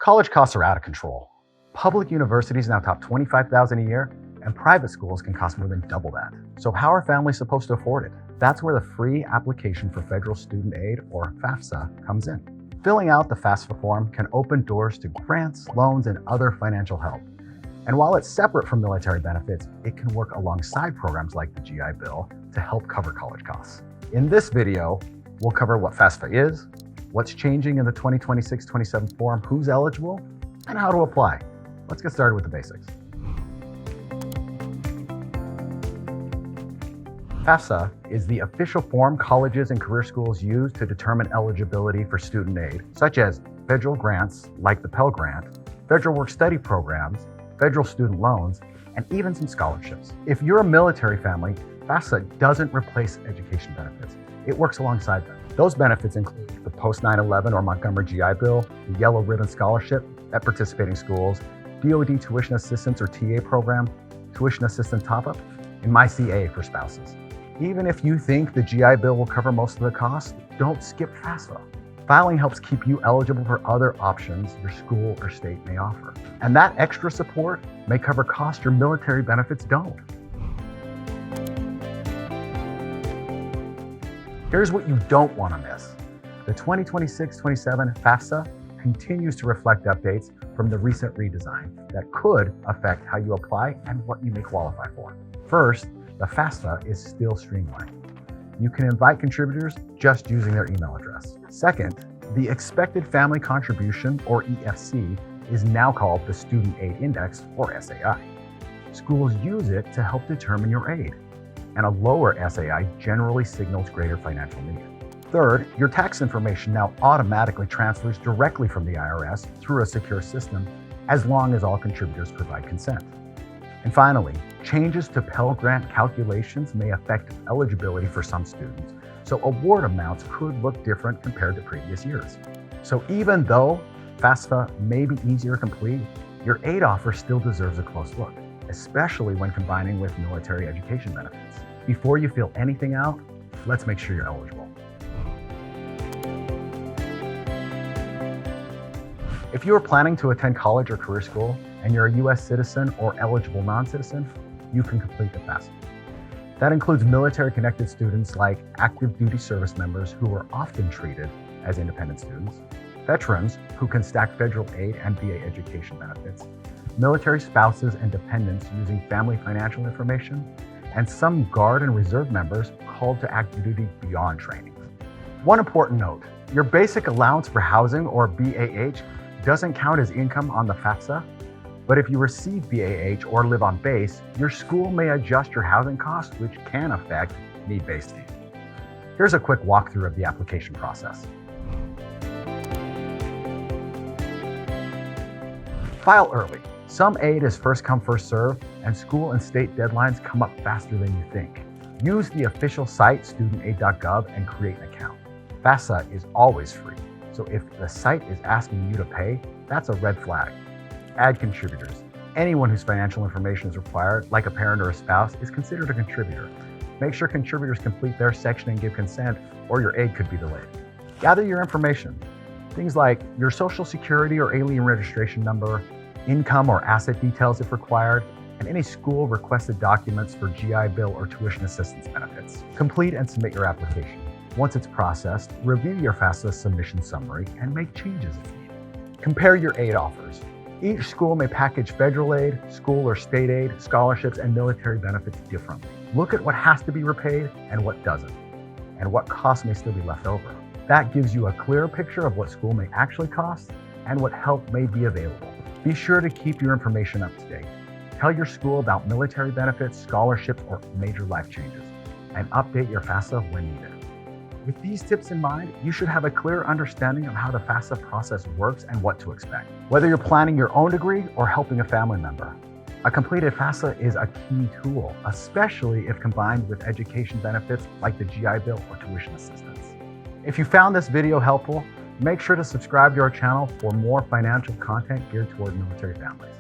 College costs are out of control. Public universities now top $25,000 a year, and private schools can cost more than double that. So how are families supposed to afford it? That's where the free application for federal student aid, or FAFSA, comes in. Filling out the FAFSA form can open doors to grants, loans, and other financial help. And while it's separate from military benefits, it can work alongside programs like the GI Bill to help cover college costs. In this video, we'll cover what FAFSA is, what's changing in the 2026-27 form, who's eligible, and how to apply. Let's get started with the basics. FAFSA is the official form colleges and career schools use to determine eligibility for student aid, such as federal grants like the Pell Grant, federal work-study programs, federal student loans, and even some scholarships. If you're a military family, FAFSA doesn't replace education benefits. It works alongside them. Those benefits include the post-9/11 or Montgomery GI Bill, the Yellow Ribbon Scholarship at participating schools, DoD Tuition Assistance or TA program, Tuition Assistance Top-Up, and MyCA for spouses. Even if you think the GI Bill will cover most of the cost, don't skip FAFSA. Filing helps keep you eligible for other options your school or state may offer. And that extra support may cover costs your military benefits don't. Here's what you don't want to miss. The 2026-27 FAFSA continues to reflect updates from the recent redesign that could affect how you apply and what you may qualify for. First, the FAFSA is still streamlined. You can invite contributors just using their email address. Second, the Expected Family Contribution, or EFC, is now called the Student Aid Index, or SAI. Schools use it to help determine your aid, and a lower SAI generally signals greater financial need. Third, your tax information now automatically transfers directly from the IRS through a secure system, as long as all contributors provide consent. And finally, changes to Pell Grant calculations may affect eligibility for some students, so award amounts could look different compared to previous years. So even though FAFSA may be easier to complete, your aid offer still deserves a close look, especially when combining with military education benefits. Before you fill anything out, let's make sure you're eligible. If you are planning to attend college or career school and you're a U.S. citizen or eligible non-citizen, you can complete the FAFSA. That includes military-connected students like active duty service members who are often treated as independent students, veterans who can stack federal aid and VA education benefits, military spouses and dependents using family financial information, and some Guard and Reserve members called to active duty beyond training. One important note, your basic allowance for housing, or BAH, doesn't count as income on the FAFSA, but if you receive BAH or live on base, your school may adjust your housing costs, which can affect need-based aid. Here's a quick walkthrough of the application process. File early. Some aid is first come, first serve, and school and state deadlines come up faster than you think. Use the official site, studentaid.gov, and create an account. FAFSA is always free, so if the site is asking you to pay, that's a red flag. Add contributors. Anyone whose financial information is required, like a parent or a spouse, is considered a contributor. Make sure contributors complete their section and give consent, or your aid could be delayed. Gather your information. Things like your social security or alien registration number, income or asset details if required, and any school requested documents for GI Bill or tuition assistance benefits. Complete and submit your application. Once it's processed, review your FAFSA submission summary and make changes if needed. Compare your aid offers. Each school may package federal aid, school or state aid, scholarships, and military benefits differently. Look at what has to be repaid and what doesn't, and what costs may still be left over. That gives you a clearer picture of what school may actually cost and what help may be available. Be sure to keep your information up to date. Tell your school about military benefits, scholarships, or major life changes, and update your FAFSA when needed. With these tips in mind, you should have a clear understanding of how the FAFSA process works and what to expect. Whether you're planning your own degree or helping a family member, a completed FAFSA is a key tool, especially if combined with education benefits like the GI Bill or tuition assistance. If you found this video helpful, make sure to subscribe to our channel for more financial content geared toward military families.